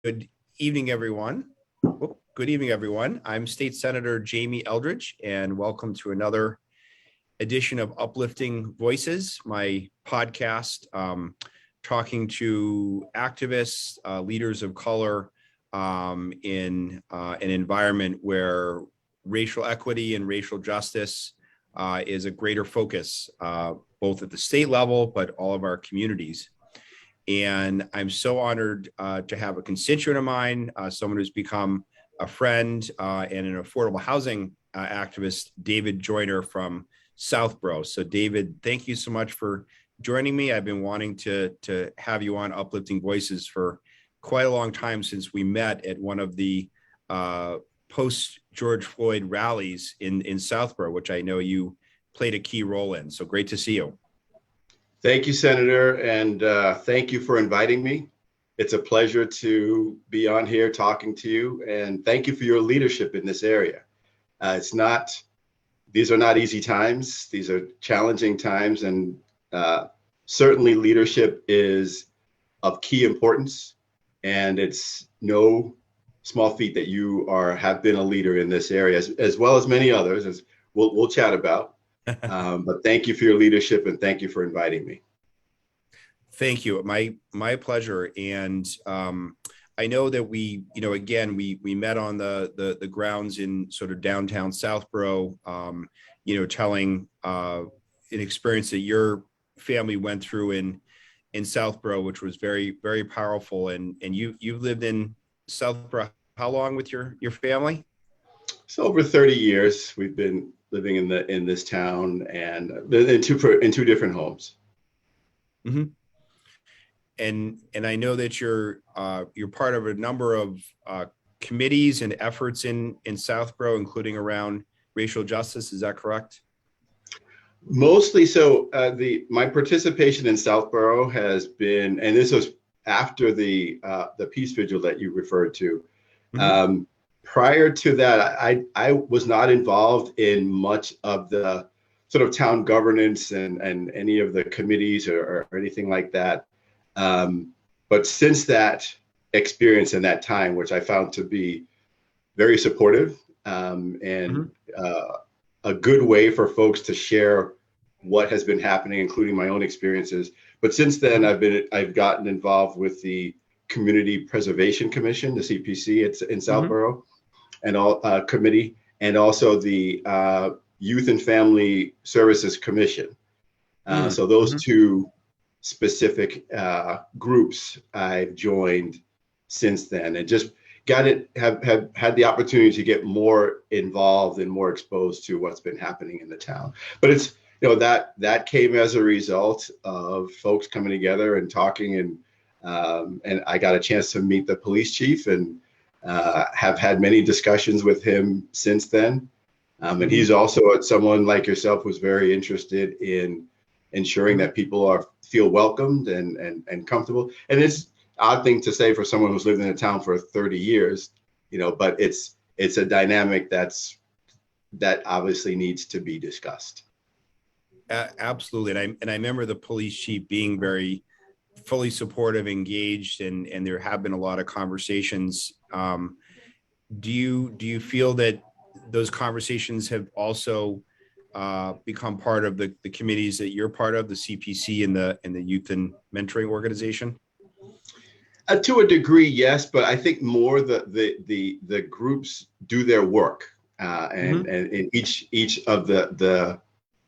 Good evening, everyone. Good evening, everyone. I'm State Senator Jamie Eldridge, and welcome to another edition of Uplifting Voices, my podcast, talking to activists, leaders of color in an environment where racial equity and racial justice is a greater focus, both at the state level, but all of our communities. And I'm so honored to have a constituent of mine, someone who's become a friend and an affordable housing activist, David Joyner from Southborough. So David, thank you so much for joining me. I've been wanting to have you on Uplifting Voices for quite a long time, since we met at one of the post-George Floyd rallies in Southborough, which I know you played a key role in. So great to see you. Thank you, Senator, and thank you for inviting me. It's a pleasure to be on here talking to you, and thank you for your leadership in this area. These are not easy times. These are challenging times, and certainly leadership is of key importance, and it's no small feat that you have been a leader in this area, as well as many others, as we'll chat about. But thank you for your leadership, and thank you for inviting me. Thank you. My pleasure. And I know that we met on the grounds in sort of downtown Southborough, telling an experience that your family went through in Southborough, which was very, very powerful. And you've lived in Southborough how long with your family? So over 30 years we've been living in this town, and in two different homes. Mm-hmm. And I know that you're part of a number of committees and efforts in Southborough, including around racial justice. Is that correct? Mostly so. My participation in Southborough has been, and this was after the peace vigil that you referred to. Mm-hmm. Prior to that, I was not involved in much of the sort of town governance and any of the committees or anything like that. But since that experience and that time, which I found to be very supportive and mm-hmm. A good way for folks to share what has been happening, including my own experiences. But since then, I've gotten involved with the Community Preservation Commission, the CPC, it's in Southborough. Mm-hmm. And all committee, and also the Youth and Family Services Commission. So those mm-hmm. two specific groups I've joined since then, and just have had the opportunity to get more involved and more exposed to what's been happening in the town. But it's that came as a result of folks coming together and talking, and I got a chance to meet the police chief and have had many discussions with him since then. And he's also someone like yourself who's very interested in ensuring that people feel welcomed and comfortable. And it's an odd thing to say for someone who's lived in a town for 30 years, but it's a dynamic that obviously needs to be discussed. Absolutely. And I remember the police chief being very fully supportive, engaged, and there have been a lot of conversations. Do you feel that those conversations have also become part of the committees that you're part of, the CPC and the Youth and Mentoring Organization? To a degree, yes, but I think more the groups do their work, and each of the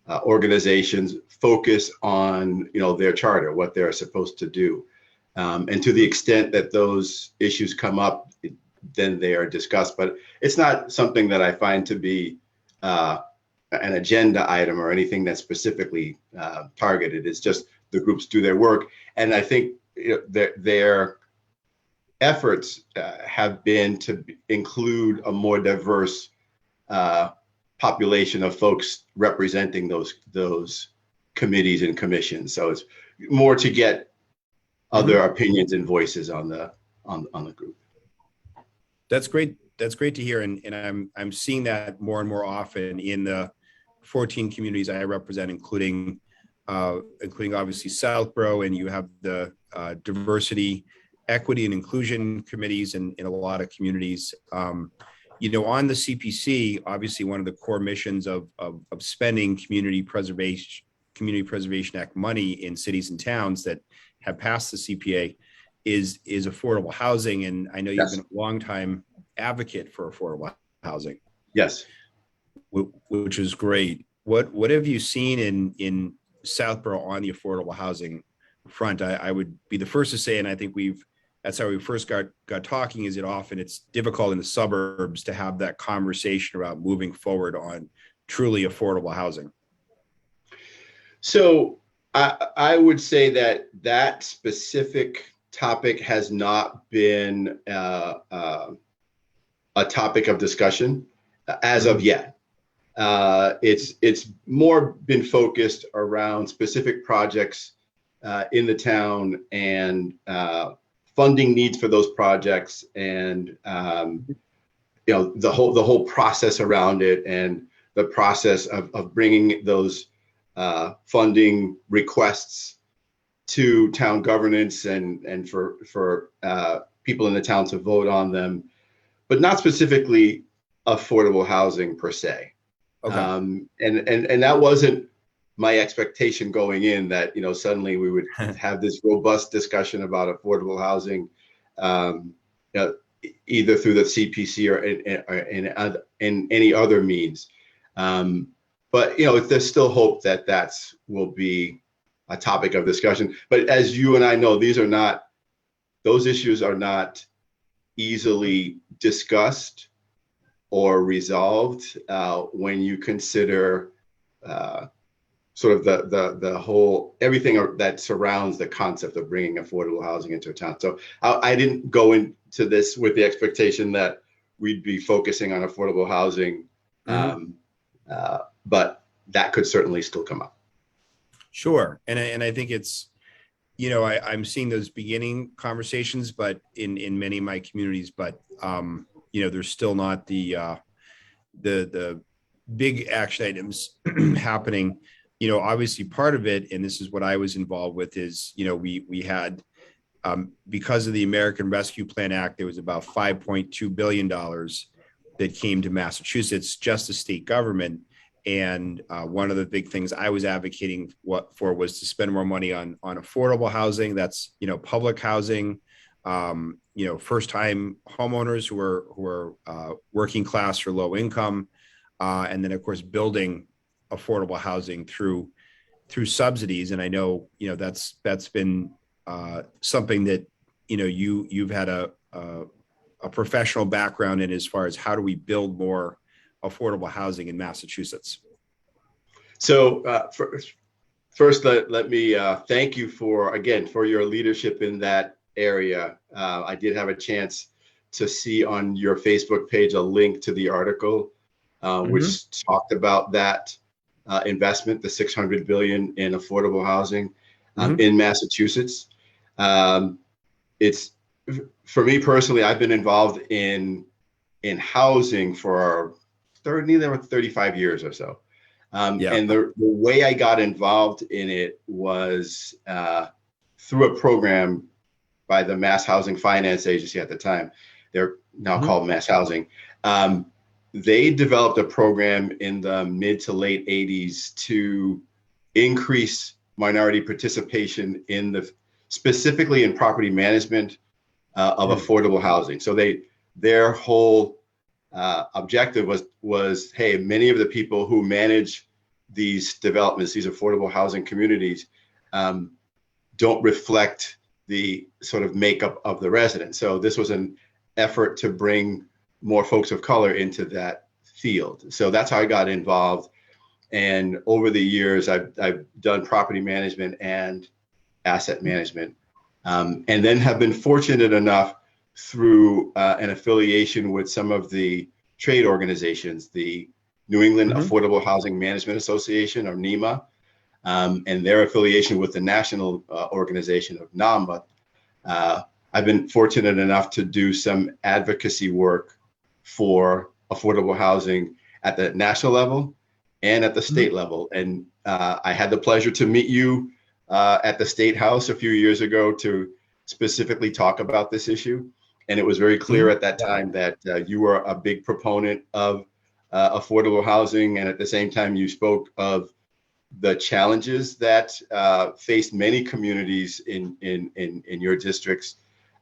organizations focus on their charter, what they're supposed to do, and to the extent that those issues come up, then they are discussed. But it's not something that I find to be an agenda item or anything that's specifically targeted. It's just the groups do their work, and I think their efforts have been to include a more diverse population of folks representing those committees and commissions. So it's more to get other opinions and voices on the group. That's great. That's great to hear, and I'm seeing that more and more often in the 14 communities I represent, including obviously Southborough, and you have the diversity equity and inclusion committees in a lot of communities. On the CPC, obviously one of the core missions of spending Community Preservation Act money in cities and towns that have passed the CPA is affordable housing. And I know you've Yes. been a longtime advocate for affordable housing. Yes. Which is great. What have you seen in Southborough on the affordable housing front? I would be the first to say, and I think that's how we first got talking, is it's difficult in the suburbs to have that conversation about moving forward on truly affordable housing. So I would say that specific topic has not been a topic of discussion as of yet. It's more been focused around specific projects in the town and funding needs for those projects, and the whole process around it, and the process of bringing those funding requests to town governance and for people in the town to vote on them, but not specifically affordable housing per se. Okay. And that wasn't my expectation going in, that suddenly we would have this robust discussion about affordable housing, either through the CPC or in any other means. But there's still hope that will be a topic of discussion. But as you and I know, those issues are not easily discussed or resolved when you consider sort of the whole, everything that surrounds the concept of bringing affordable housing into a town. So I didn't go into this with the expectation that we'd be focusing on affordable housing, but that could certainly still come up. Sure. And I think it's, I'm seeing those beginning conversations, but in many of my communities, but there's still not the big action items happening. Obviously part of it, and this is what I was involved with, is, we had, because of the American Rescue Plan Act, there was about $5.2 billion that came to Massachusetts, just the state government. And one of the big things I was advocating for was to spend more money on affordable housing. That's, public housing, first-time homeowners who are working class or low income, and then of course building affordable housing through subsidies. And I know that's been something that you've had a professional background in, as far as how do we build more affordable housing in Massachusetts. So first, let me thank you for your leadership in that area. I did have a chance to see on your Facebook page a link to the article which talked about that investment, the $600 billion in affordable housing in Massachusetts. It's, for me personally, I've been involved in housing for 35 years or so. And the way I got involved in it was through a program by the Mass Housing Finance Agency at the time. They're now called Mass Housing. They developed a program in the mid to late 80s to increase minority participation specifically in property management of affordable housing. So their whole objective was, hey, many of the people who manage these developments, these affordable housing communities, don't reflect the sort of makeup of the residents. So this was an effort to bring more folks of color into that field. So that's how I got involved. And over the years, I've done property management and asset management, and then have been fortunate enough through an affiliation with some of the trade organizations, the New England Affordable Housing Management Association, or NEMA, and their affiliation with the national organization of NAMA. I've been fortunate enough to do some advocacy work for affordable housing at the national level and at the state level. And I had the pleasure to meet you at the State House a few years ago to specifically talk about this issue. And it was very clear at that time that you were a big proponent of affordable housing. And at the same time, you spoke of the challenges that faced many communities in your districts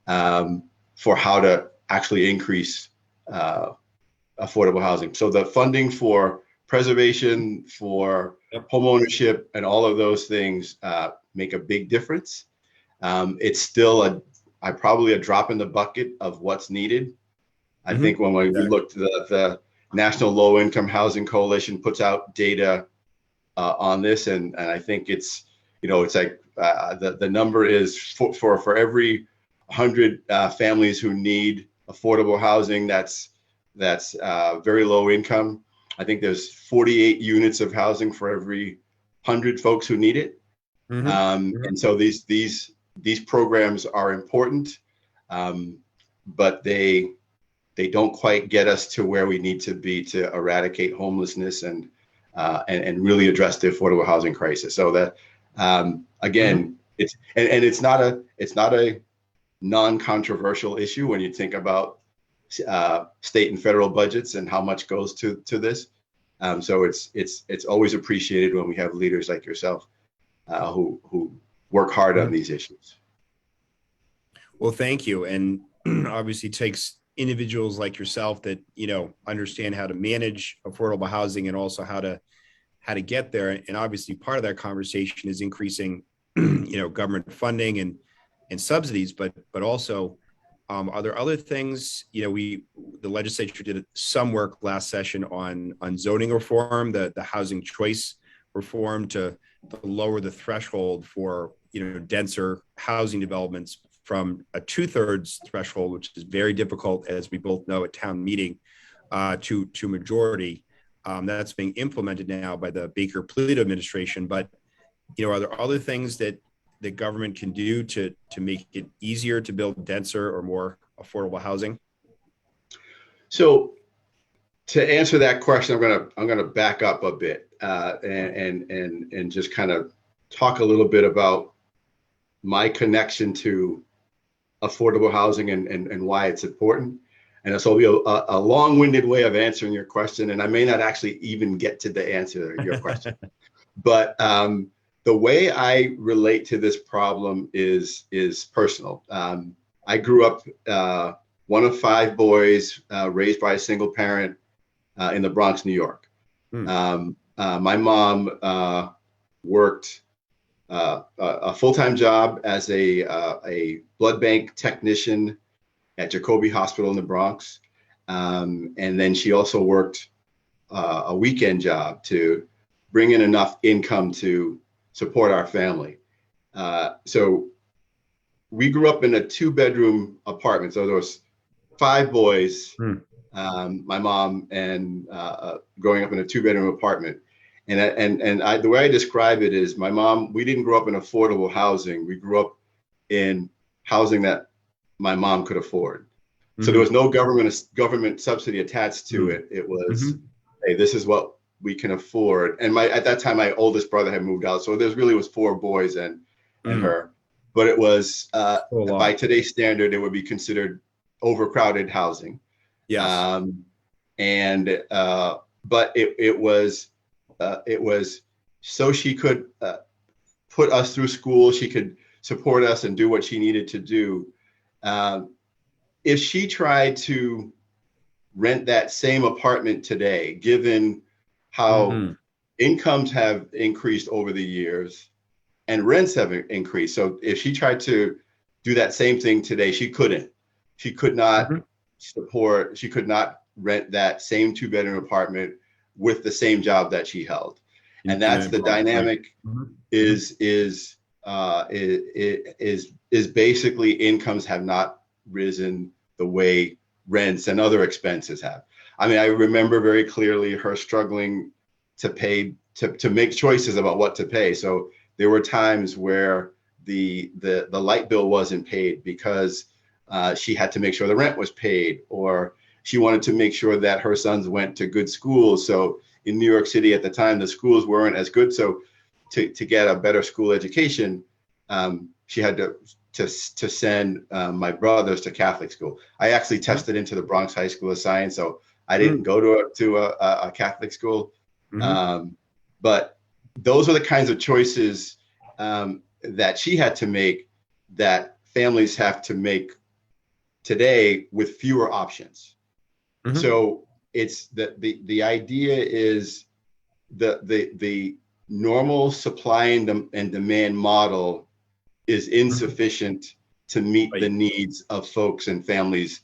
for how to actually increase affordable housing. So the funding for preservation, for home ownership, and all of those things make a big difference. It's still probably a drop in the bucket of what's needed. I think when we looked at the National Low Income Housing Coalition puts out data on this, and I think it's like the number is for every 100 families who need affordable housing that's very low income. I think there's 48 units of housing for every 100 folks who need it. And so these programs are important, but they don't quite get us to where we need to be to eradicate homelessness and really address the affordable housing crisis. So that again, it's not a non-controversial issue when you think about state and federal budgets and how much goes to this. So it's always appreciated when we have leaders like yourself who work hard on these issues. Well, thank you. And obviously takes individuals like yourself that, understand how to manage affordable housing and also how to get there. And obviously part of that conversation is increasing, government funding and subsidies, but also are there other things, the legislature did some work last session on zoning reform, the housing choice reform to lower the threshold for, denser housing developments from a 2/3 threshold, which is very difficult, as we both know at town meeting, to majority. That's being implemented now by the Baker-Polito administration. But, are there other things that the government can do to make it easier to build denser or more affordable housing? So to answer that question, I'm gonna back up a bit and just kind of talk a little bit about my connection to affordable housing and why it's important. And this will be a long-winded way of answering your question, and I may not actually even get to the answer to your question. But the way I relate to this problem is personal. I grew up one of 5 boys raised by a single parent in the Bronx, New York. My mom worked a full-time job as a blood bank technician at Jacobi Hospital in the Bronx. And then she also worked a weekend job to bring in enough income to support our family. So we grew up in a 2-bedroom apartment. So there was 5 boys, my mom, and growing up in a 2-bedroom apartment. And the way I describe it is my mom, we didn't grow up in affordable housing. We grew up in housing that my mom could afford. So there was no government subsidy attached to it. It was, hey, this is what we can afford. And at that time, my oldest brother had moved out. So there really was 4 boys and her. But it was, by today's standard, it would be considered overcrowded housing. Yes. But it was so she could put us through school. She could support us and do what she needed to do. If she tried to rent that same apartment today, given how incomes have increased over the years and rents have increased. So if she tried to do that same thing today, she couldn't. She could not she could not rent that same 2-bedroom apartment with the same job that she held. And that's the dynamic is basically incomes have not risen the way rents and other expenses have. I mean, I remember very clearly her struggling to pay, to make choices about what to pay. So there were times where the light bill wasn't paid because she had to make sure the rent was paid, or she wanted to make sure that her sons went to good schools. So in New York City at the time, the schools weren't as good. So to get a better school education, she had to to send my brothers to Catholic school. I actually tested into the Bronx High School of Science, so I didn't go to a Catholic school. But those are the kinds of choices that she had to make, that families have to make today with fewer options. So it's the idea is the normal supply and demand model is insufficient to meet the needs of folks and families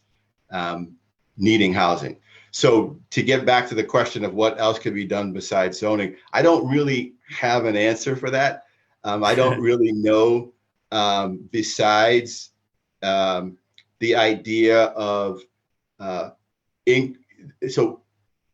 needing housing. So to get back to the question of what else could be done besides zoning, I don't really have an answer for that. I don't really know besides the idea of so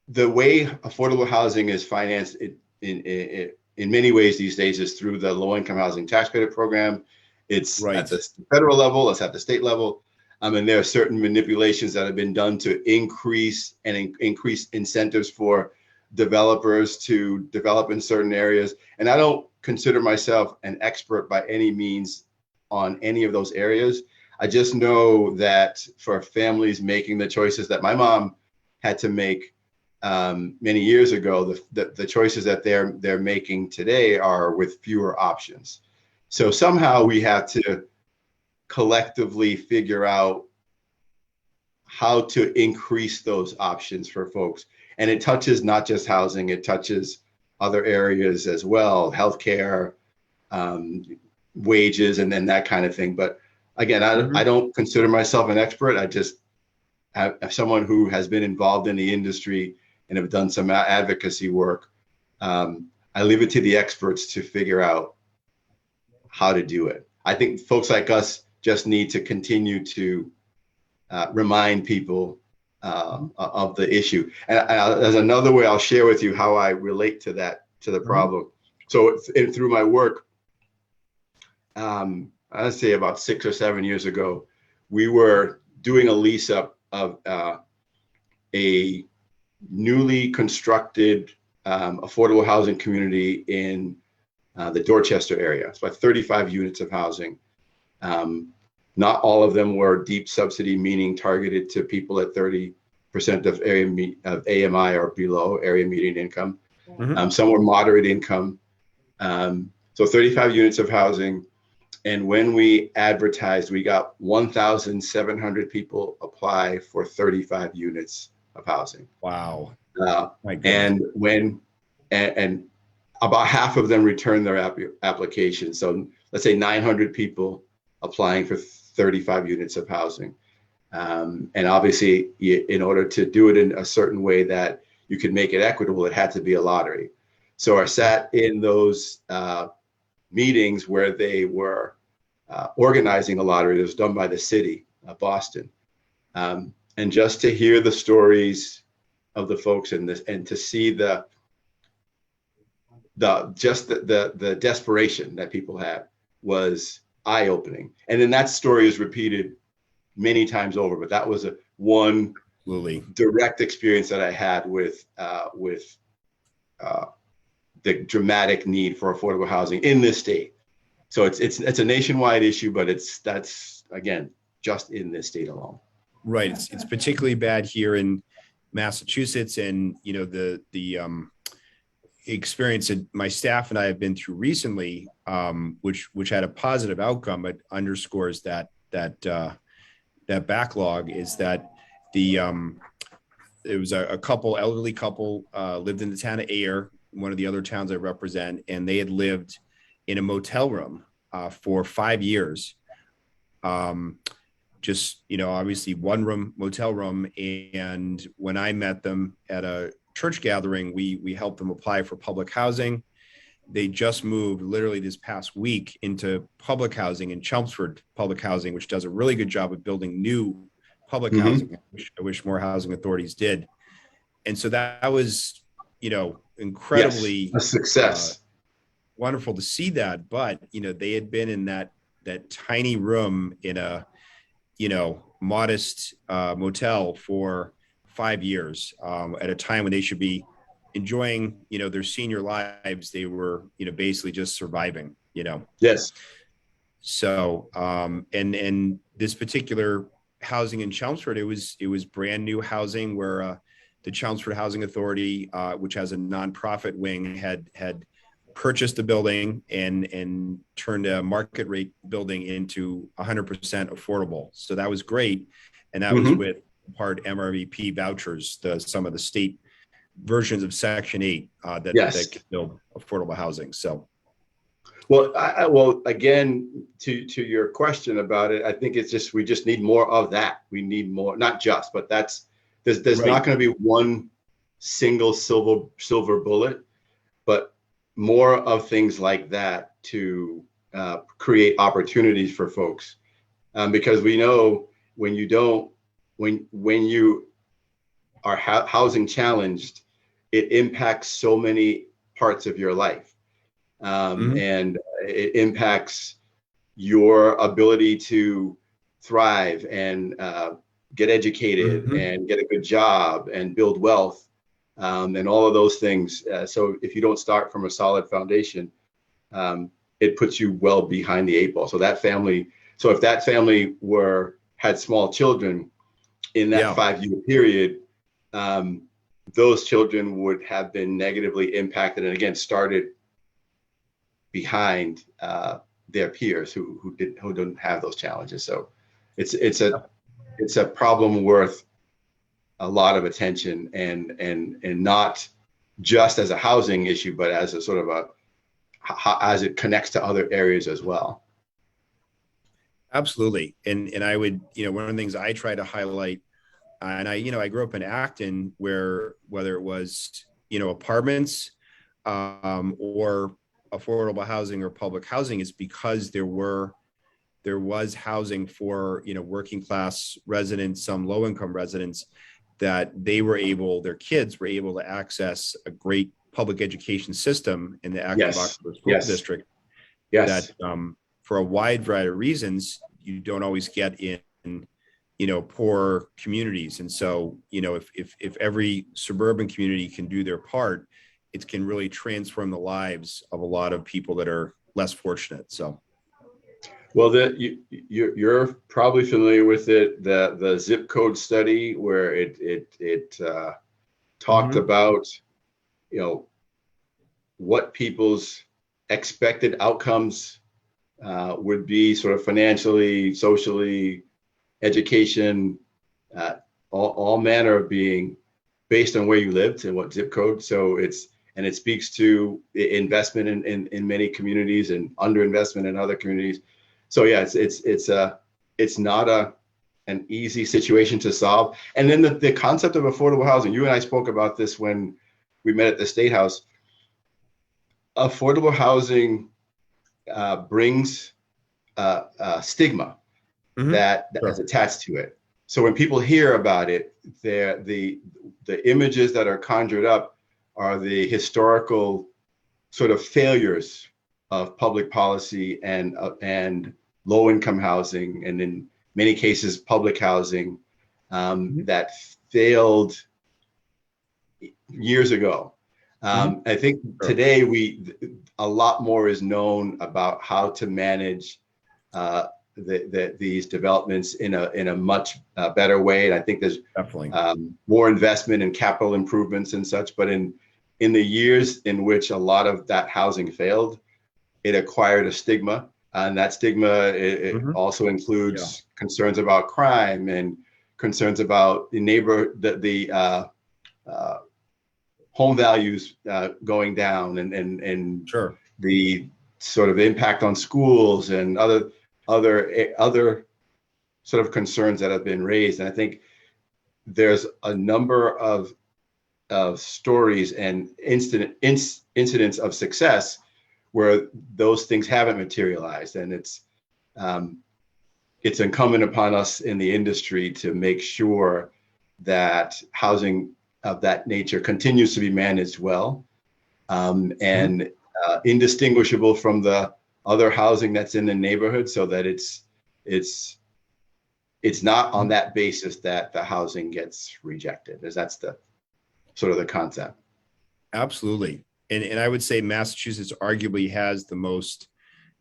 the way affordable housing is financed in many ways these days is through the low-income housing tax credit program. It's at the federal level, it's at the state level. And there are certain manipulations that have been done to increase incentives for developers to develop in certain areas. And I don't consider myself an expert by any means on any of those areas. I just know that for families making the choices that my mom had to make many years ago, the choices that they're making today are with fewer options. So somehow we have to collectively figure out how to increase those options for folks. And it touches not just housing, it touches other areas as well, healthcare, wages, and then that kind of thing. But again, I don't consider myself an expert. I just have someone who has been involved in the industry and have done some advocacy work. I leave it to the experts to figure out how to do it. I think folks like us just need to continue to remind people of the issue. And as another way, I'll share with you how I relate to the problem. So through my work, I'd say about 6 or 7 years ago, we were doing a lease up of a newly constructed affordable housing community in the Dorchester area. It's about 35 units of housing. Not all of them were deep subsidy, meaning targeted to people at 30% of AMI or below, area median income. Some were moderate income. So 35 units of housing. And when we advertised, we got 1,700 people apply for 35 units of housing. Wow. And about half of them returned their application. So let's say 900 people applying for 35 units of housing. And obviously, in order to do it in a certain way that you could make it equitable, it had to be a lottery. So I sat in those meetings where they were organizing a lottery that was done by the city of Boston. And just to hear the stories of the folks and to see the desperation that people had was eye-opening. And then that story is repeated many times over, but that was one direct experience that I had with the dramatic need for affordable housing in this state. So it's a nationwide issue, but that's again just in this state alone. Right. It's particularly bad here in Massachusetts, and the experience that my staff and I have been through recently, which had a positive outcome, but underscores that backlog, is that it was a elderly couple lived in the town of Ayer, one of the other towns I represent, and they had lived in a motel room for 5 years. Obviously one room, motel room. And when I met them at a church gathering, we helped them apply for public housing. They just moved literally this past week into public housing in Chelmsford Public Housing, which does a really good job of building new public housing. I wish more housing authorities did. And so that was, incredibly a success. Wonderful to see that. But, they had been in that tiny room in a, modest motel for 5 years at a time when they should be enjoying, their senior lives. They were, basically just surviving, Yes. So, and this particular housing in Chelmsford, it was brand new housing where the Chelmsford Housing Authority, which has a nonprofit wing, had purchased the building and turned a market rate building into 100% affordable. So that was great, and that was Mhm. with part MRVP vouchers, some of the state versions of Section 8 that Yes. can build affordable housing. So. Well, well, again, to your question about it, I think it's just we just need more of that. We need more, not just, but there's Right. not going to be one single silver bullet, but more of things like that to create opportunities for folks, because we know when you don't when you are housing challenged, it impacts so many parts of your life, Mhm. and it impacts your ability to thrive and get educated Mhm. and get a good job and build wealth, and all of those things. So if you don't start from a solid foundation, it puts you well behind the eight ball. So if that family had small children in that Yeah. 5 year period, um, those children would have been negatively impacted and again started behind their peers who didn't have those challenges. So it's a problem worth a lot of attention, and not just as a housing issue, but as a sort of as it connects to other areas as well. Absolutely. And I would, one of the things I try to highlight, and I grew up in Acton where whether it was, apartments or affordable housing or public housing is because there was housing for, working class residents, some low income residents that their kids were able to access a great public education system in the active Yes, Oxford School yes, District that yes. for a wide variety of reasons, you don't always get in, poor communities. And so, if every suburban community can do their part, it can really transform the lives of a lot of people that are less fortunate. So. Well, you're probably familiar with it, the zip code study where it talked Mhm. about, you know, what people's expected outcomes would be, sort of financially, socially, education, uh, all manner of being based on where you lived and what zip code. So it speaks to investment in many communities and underinvestment in other communities. So yeah, it's not an easy situation to solve. And then the concept of affordable housing. You and I spoke about this when we met at the State House. Affordable housing brings stigma Mhm. that is Sure. attached to it. So when people hear about it, the images that are conjured up are the historical sort of failures of public policy and low income housing, and in many cases public housing, Mhm. that failed years ago. Mhm. I think Sure. today a lot more is known about how to manage uh, these developments in a much better way. And I think there's Definitely. more investment in capital improvements and such. But in the years in which a lot of that housing failed, it acquired a stigma. And that stigma, it Mhm. also Yeah. includes concerns about crime and concerns about the uh, home values going down, and Sure. the sort of impact on schools and other sort of concerns that have been raised. And I think there's a number of stories and incidents of success where those things haven't materialized, and um, it's incumbent upon us in the industry to make sure that housing of that nature continues to be managed well, Mhm. and indistinguishable from the other housing that's in the neighborhood, so that it's it's not on Mhm. that basis that the housing gets rejected, as that's the sort of the concept. Absolutely. And I would say Massachusetts arguably has the most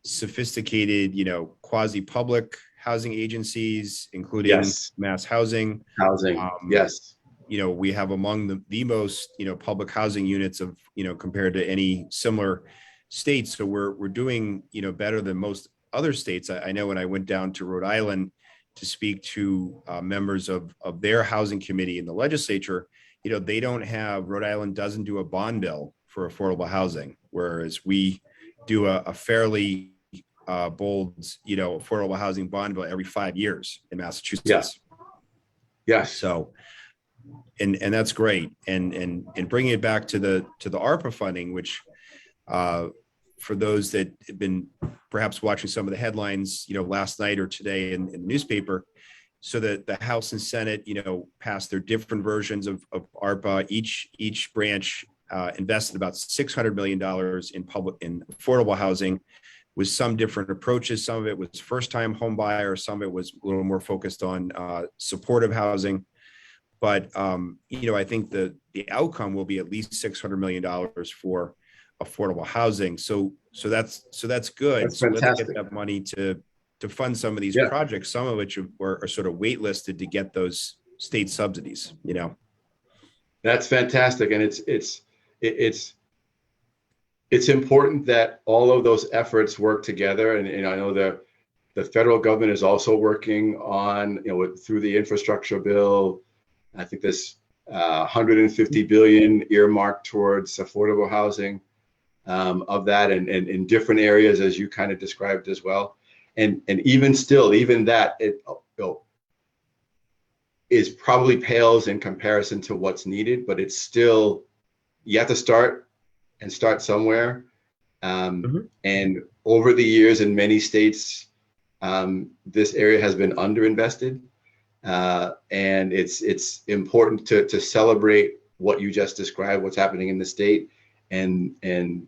sophisticated, quasi-public housing agencies, including Yes. mass housing. Housing. Yes. We have among the most, public housing units of, compared to any similar states. So we're doing, better than most other states. I know when I went down to Rhode Island to speak to members of their housing committee in the legislature, Rhode Island doesn't do a bond bill for affordable housing, whereas we do a fairly bold, affordable housing bond bill every 5 years in Massachusetts. Yeah. Yes. So, and that's great. And bringing it back to the ARPA funding, which for those that have been perhaps watching some of the headlines, last night or today in the newspaper, so that the House and Senate, passed their different versions of ARPA. Each branch invested about $600 million in affordable housing, with some different approaches. Some of it was first-time home buyer, some of it was a little more focused on supportive housing. But I think the outcome will be at least $600 million for affordable housing. So that's good. That's so let's fantastic. get that money to fund some of these Yeah. projects, some of which are sort of waitlisted to get those state subsidies. That's fantastic, and it's important that all of those efforts work together. And I know the federal government is also working on, through the infrastructure bill. I think this 150 billion earmarked towards affordable housing, of that, and in different areas, as you kind of described as well. And even still, even that, it is probably pales in comparison to what's needed, but it's still, you have to start somewhere. And over the years in many states, this area has been underinvested. And it's important to celebrate what you just described, what's happening in the state, and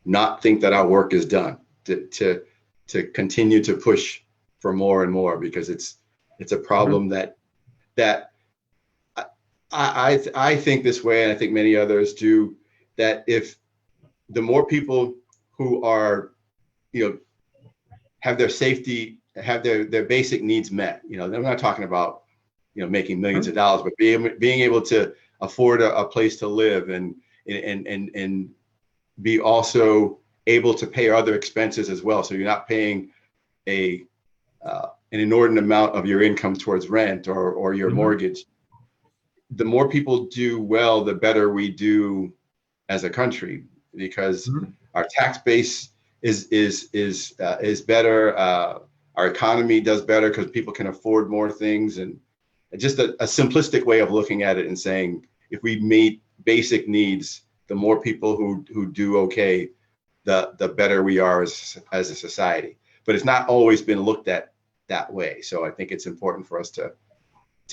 not think that our work is done, to continue to push for more and more, because it's a problem that I think this way, and I think many others do, that if the more people who are, have their safety, have their basic needs met, I'm not talking about, making millions of dollars, but being able to afford a place to live, and be also able to pay other expenses as well. So you're not paying an inordinate amount of your income towards rent or your mortgage. The more people do well, the better we do as a country, because our tax base is better. Our economy does better because people can afford more things, and just a simplistic way of looking at it and saying, if we meet basic needs, the more people who do okay, the better we are as a society. But it's not always been looked at that way. So I think it's important for us to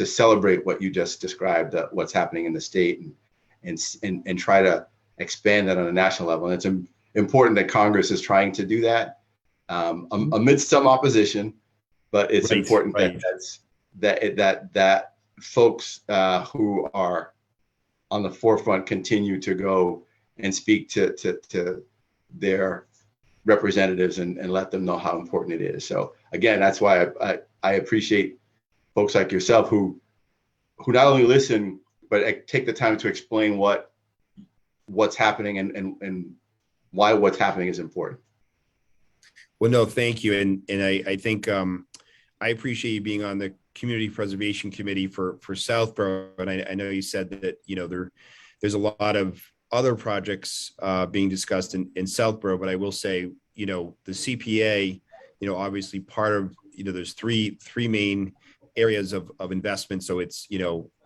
celebrate what you just described, what's happening in the state, and try to expand that on a national level. And it's important that Congress is trying to do that, amidst some opposition, but it's important that folks who are on the forefront continue to go and speak to their representatives and let them know how important it is. So again, that's why I appreciate folks like yourself who not only listen, but take the time to explain what's happening and why what's happening is important. Well, no, thank you. And I think I appreciate you being on the Community Preservation Committee for Southborough. And I know you said that, there's a lot of other projects being discussed in Southborough, but I will say, the CPA, obviously part of, there's three main areas of investment. So it's,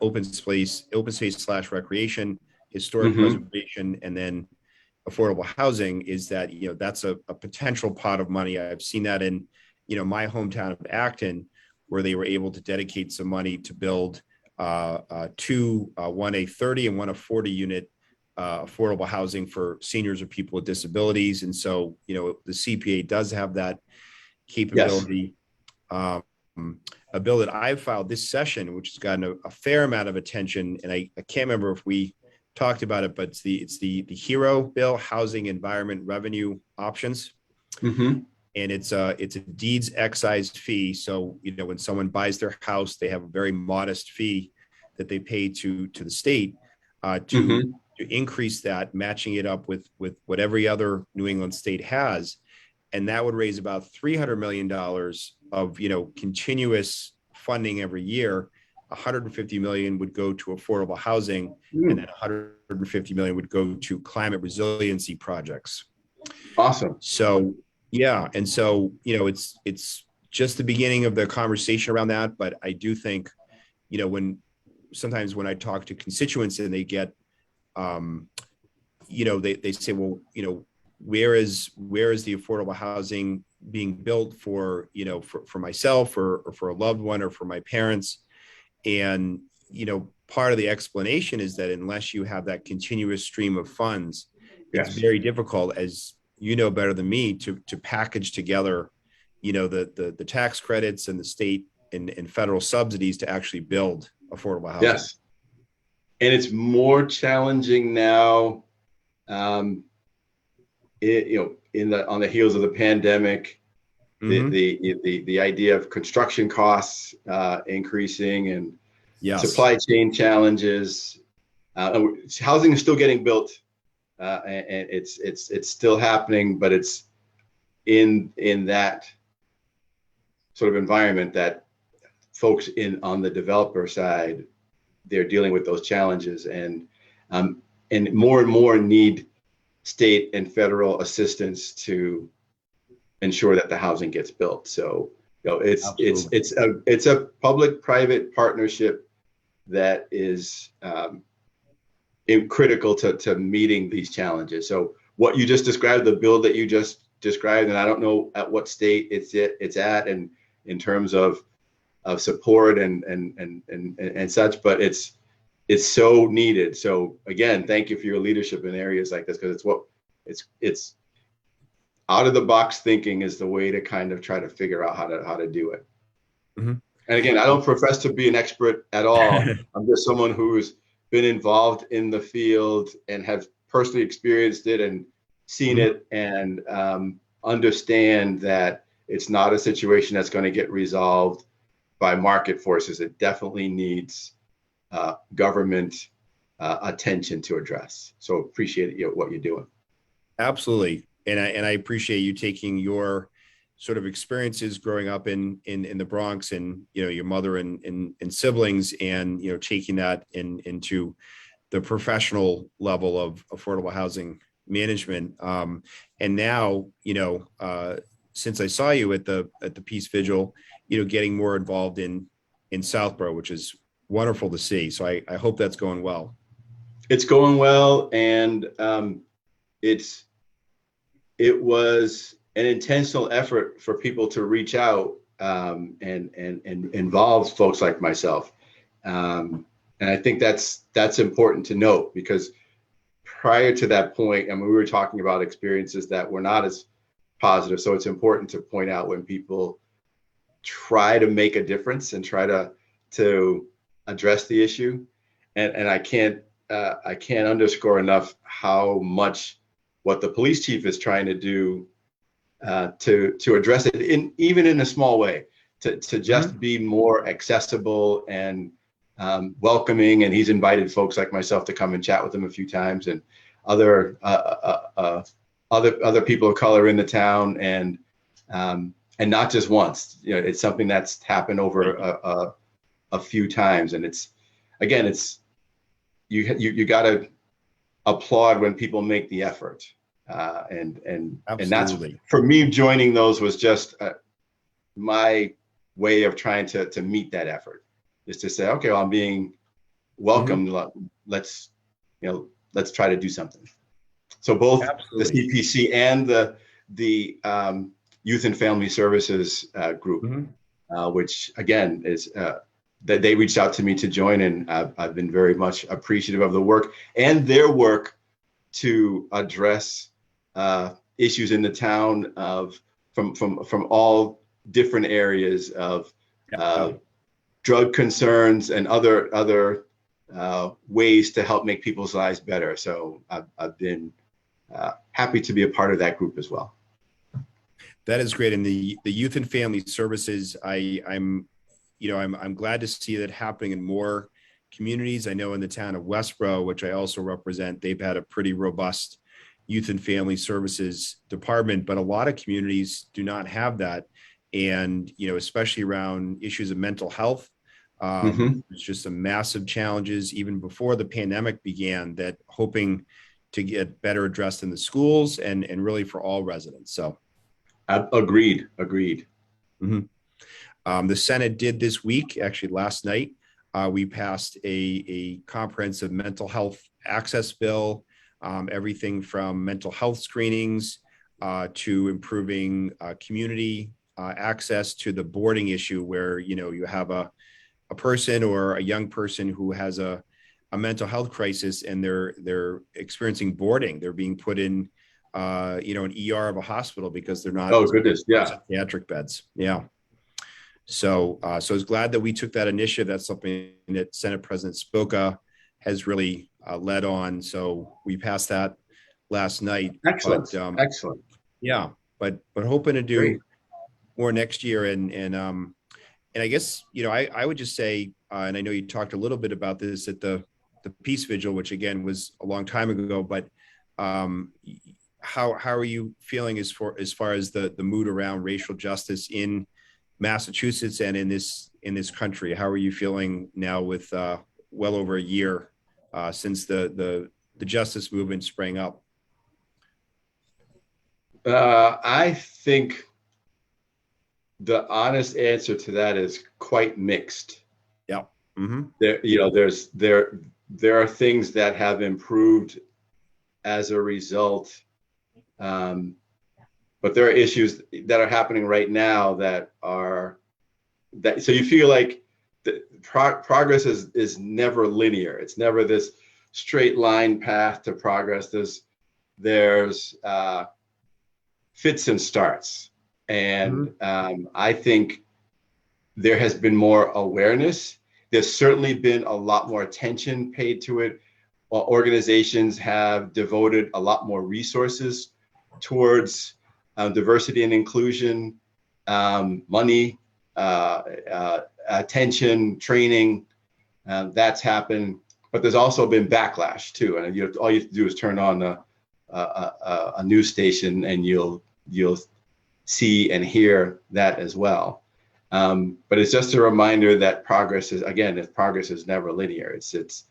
open space / recreation, historic preservation, and then affordable housing. Is that, that's a potential pot of money. I've seen that in, my hometown of Acton, where they were able to dedicate some money to build two, one a 30 and one a 40 unit affordable housing for seniors or people with disabilities. And so, the CPA does have that capability. Yes. A bill that I've filed this session, which has gotten a fair amount of attention, and I can't remember if we talked about it, but it's the HERO bill, Housing Environment Revenue Options. and it's a deeds excise fee. So, when someone buys their house, they have a very modest fee that they pay to the state to increase that, matching it up with what every other New England state has. And that would raise about $300 million of, continuous funding every year. 150 million would go to affordable housing, and then 150 million would go to climate resiliency projects. Awesome. So, yeah. And so, it's just the beginning of the conversation around that. But I do think, sometimes when I talk to constituents and they get, they say, well, where is the affordable housing being built for, for myself or for a loved one or for my parents? And, part of the explanation is that unless you have that continuous stream of funds, it's very difficult, as you know better than me, to package together, the tax credits and the state and federal subsidies to actually build affordable housing. Yes. And it's more challenging now, on the heels of the pandemic, the idea of construction costs increasing and supply chain challenges. Housing is still getting built, and it's still happening, but it's in that sort of environment that folks on the developer side, they're dealing with those challenges, and more need state and federal assistance to ensure that the housing gets built. So, it's a public-private partnership that is critical to meeting these challenges. So, what you just described, the bill that you just described, and I don't know at what state it's at, and in terms of support and such, but it's so needed. So again, thank you for your leadership in areas like this, because it's out of the box thinking is the way to kind of try to figure out how to do it. And again, I don't profess to be an expert at all. I'm just someone who's been involved in the field and have personally experienced it and seen it, and understand that it's not a situation that's going to get resolved by market forces. It definitely needs government attention to address. So appreciate what you're doing. Absolutely. And I appreciate you taking your sort of experiences growing up in the Bronx, and, your mother and siblings, and, taking that into the professional level of affordable housing management. And now, since I saw you at the Peace Vigil, getting more involved in Southborough, which is wonderful to see. So I hope that's going well. It's going well, and it was an intentional effort for people to reach out and involve folks like myself, and I think that's important to note, because prior to that point, we were talking about experiences that were not as positive. So it's important to point out when people try to make a difference and try to address the issue, and I can't underscore enough how much what the police chief is trying to do to address it even in a small way, to just be more accessible and welcoming. And he's invited folks like myself to come and chat with him a few times, and other people of color in the town, and not just once. It's something that's happened over a few times, and it's you got to applaud when people make the effort, and that's, for me, joining those was just my way of trying to meet that effort, is to say, okay, well, I'm being welcomed. Let's try to do something. So both the CPC and the Youth and Family Services group, which again is that they reached out to me to join, and I've been very much appreciative of the work and their work to address issues in the town from all different areas of drug concerns and other ways to help make people's lives better. So I've been happy to be a part of that group as well. That is great. And the youth and family services, I'm glad to see that happening in more communities. I know in the town of Westborough, which I also represent, they've had a pretty robust youth and family services department, but a lot of communities do not have that. And, especially around issues of mental health, it's just some massive challenges even before the pandemic began that hoping to get better addressed in the schools and really for all residents. So. Agreed. Mhm. The Senate did this week, actually last night, we passed a comprehensive mental health access bill, everything from mental health screenings to improving community access to the boarding issue where, you have a person or a young person who has a mental health crisis and they're experiencing boarding. They're being put in an ER of a hospital because they're not Oh, goodness. Yeah. psychiatric beds. Yeah. So I was glad that we took that initiative. That's something that Senate President Spoka has really led on. So we passed that last night. Excellent. But, Excellent. Yeah, but hoping to do Great. more next year. And I guess, I would just say, and I know you talked a little bit about this at the Peace Vigil, which again was a long time ago, but how are you feeling as far as the mood around racial justice in Massachusetts and in this country? How are you feeling now with well over a year since the justice movement sprang up? I think the honest answer to that is quite mixed. Yeah. Mm-hmm. There are things that have improved as a result, but there are issues that are happening right now so you feel like the progress is never linear. It's never this straight line path to progress. There's fits and starts. And I think there has been more awareness. There's certainly been a lot more attention paid to it. Organizations have devoted a lot more resources towards diversity and inclusion, money, attention, training. That's happened. But there's also been backlash too. And all you have to do is turn on a news station and you'll see and hear that as well. But it's just a reminder that progress is never linear. It's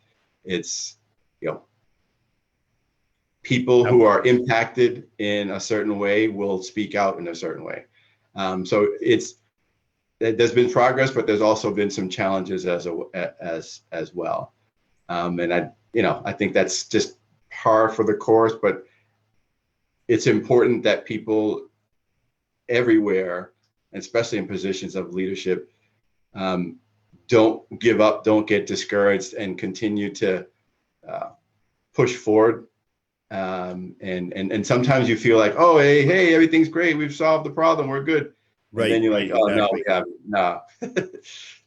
people who are impacted in a certain way will speak out in a certain way. So there's been progress, but there's also been some challenges as well. And I think that's just par for the course, but it's important that people everywhere, especially in positions of leadership, don't give up, don't get discouraged, and continue to push forward. And sometimes you feel like, oh, hey, everything's great, we've solved the problem, we're good. Right. And then you're like, oh, exactly. No, we haven't.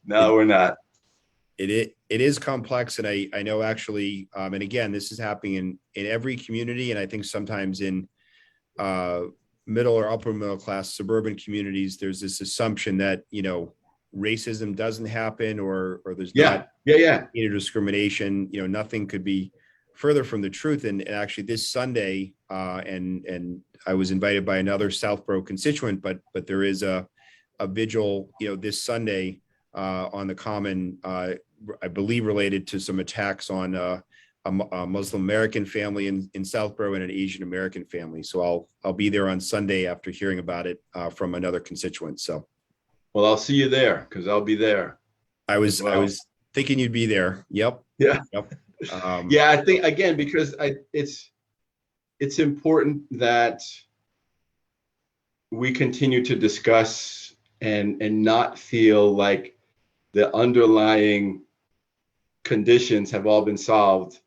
No, we're not. It is complex, and I know actually, and again, this is happening in every community, and I think sometimes in middle or upper middle class suburban communities, there's this assumption that racism doesn't happen or there's not discrimination. Nothing could be further from the truth. And actually, this Sunday, and I was invited by another Southborough constituent, but there is a vigil, this Sunday on the Common, I believe related to some attacks on a Muslim American family in Southborough and an Asian American family. So I'll be there on Sunday after hearing about it from another constituent. So, well, I'll see you there because I'll be there. I was thinking you'd be there. Yep. Yeah. Yep. I think again because it's important that we continue to discuss and not feel like the underlying conditions have all been solved.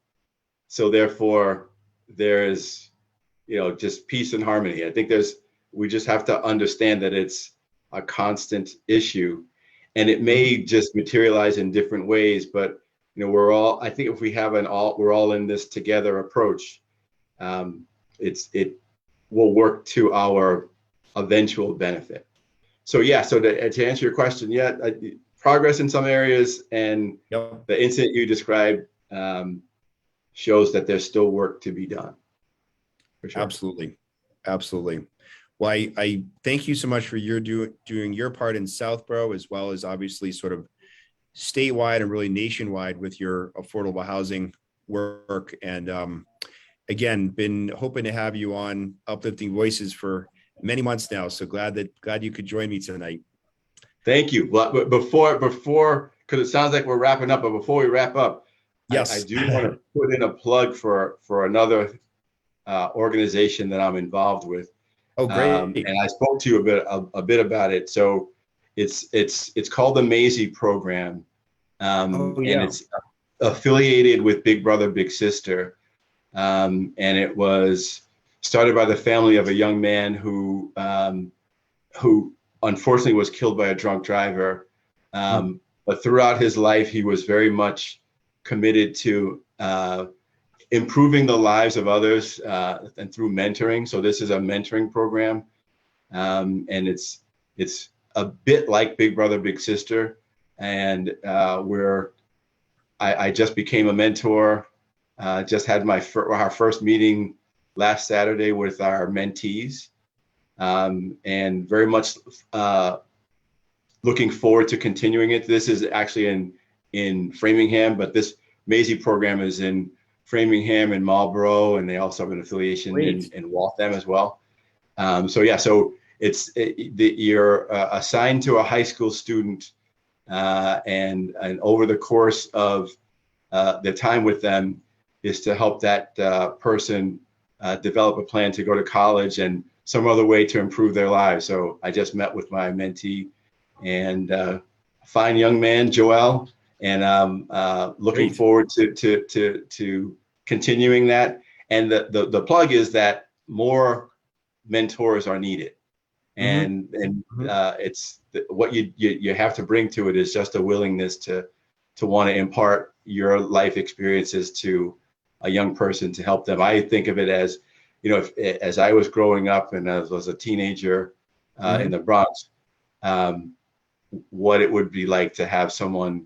So therefore, there is, just peace and harmony. I think we just have to understand that it's a constant issue, and it may just materialize in different ways. But I think if we have we're all in this together approach, it will work to our eventual benefit. So yeah, so to answer your question, yeah, progress in some areas, and Yep. the incident you described shows that there's still work to be done. For sure. Absolutely. Absolutely. Well, I thank you so much for your doing your part in Southborough, as well as obviously sort of statewide and really nationwide with your affordable housing work. And again, been hoping to have you on Uplifting Voices for many months now. So glad you could join me tonight. Thank you. Well, before, because it sounds like we're wrapping up, but before we wrap up, I Yes. do want to put in a plug for another organization that I'm involved with. Oh, great. And I spoke to you a bit about it. So it's called the Maisie program, Oh, and yeah. it's affiliated with Big Brother Big Sister, and it was started by the family of a young man who unfortunately was killed by a drunk driver. But throughout his life, he was very much committed to improving the lives of others and through mentoring. So this is a mentoring program, and it's a bit like Big Brother Big Sister, and where I just became a mentor. Just had our first meeting last Saturday with our mentees, and very much looking forward to continuing it. This is actually in Framingham, but this Maisie program is in Framingham and Marlborough, and they also have an affiliation in Waltham as well. So you're assigned to a high school student, and over the course of the time with them is to help that person develop a plan to go to college and some other way to improve their lives. So I just met with my mentee, and fine young man, Joel, and looking forward to continuing that. And the plug is that more mentors are needed, and it's what you have to bring to it is just a willingness to want to impart your life experiences to a young person to help them. I think of it as, as I was growing up and as was a teenager in the Bronx, what it would be like to have someone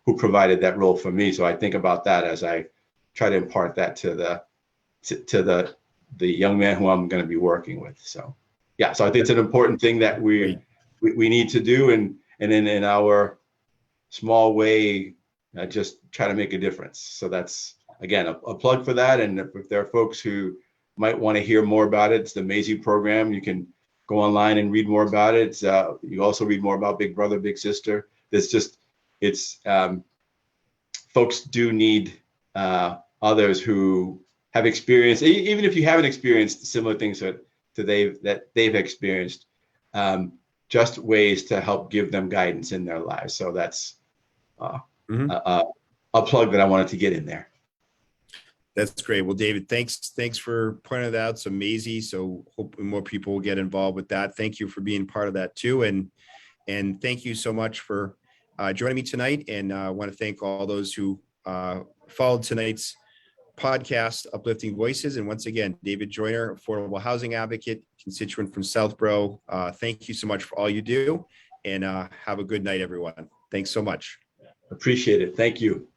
who provided that role for me. So I think about that as I try to impart that to the young man who I'm going to be working with. So yeah, so I think it's an important thing that we need to do, and then in our small way, just try to make a difference. So that's, again, a plug for that. And if there are folks who might want to hear more about it, it's the Maisie program. You can go online and read more about it. You also read more about Big Brother, Big Sister. Folks do need others who have experienced, even if you haven't experienced similar things that they've experienced, just ways to help give them guidance in their lives. So that's a plug that I wanted to get in there. That's great. Well, David, thanks for pointing that out. So Maisie, so hopefully more people will get involved with that. Thank you for being part of that too. And thank you so much for joining me tonight. And I want to thank all those who followed tonight's podcast, Uplifting Voices. And once again, David Joyner, affordable housing advocate, constituent from Southborough. Thank you so much for all you do, and have a good night, everyone. Thanks so much. Appreciate it. Thank you.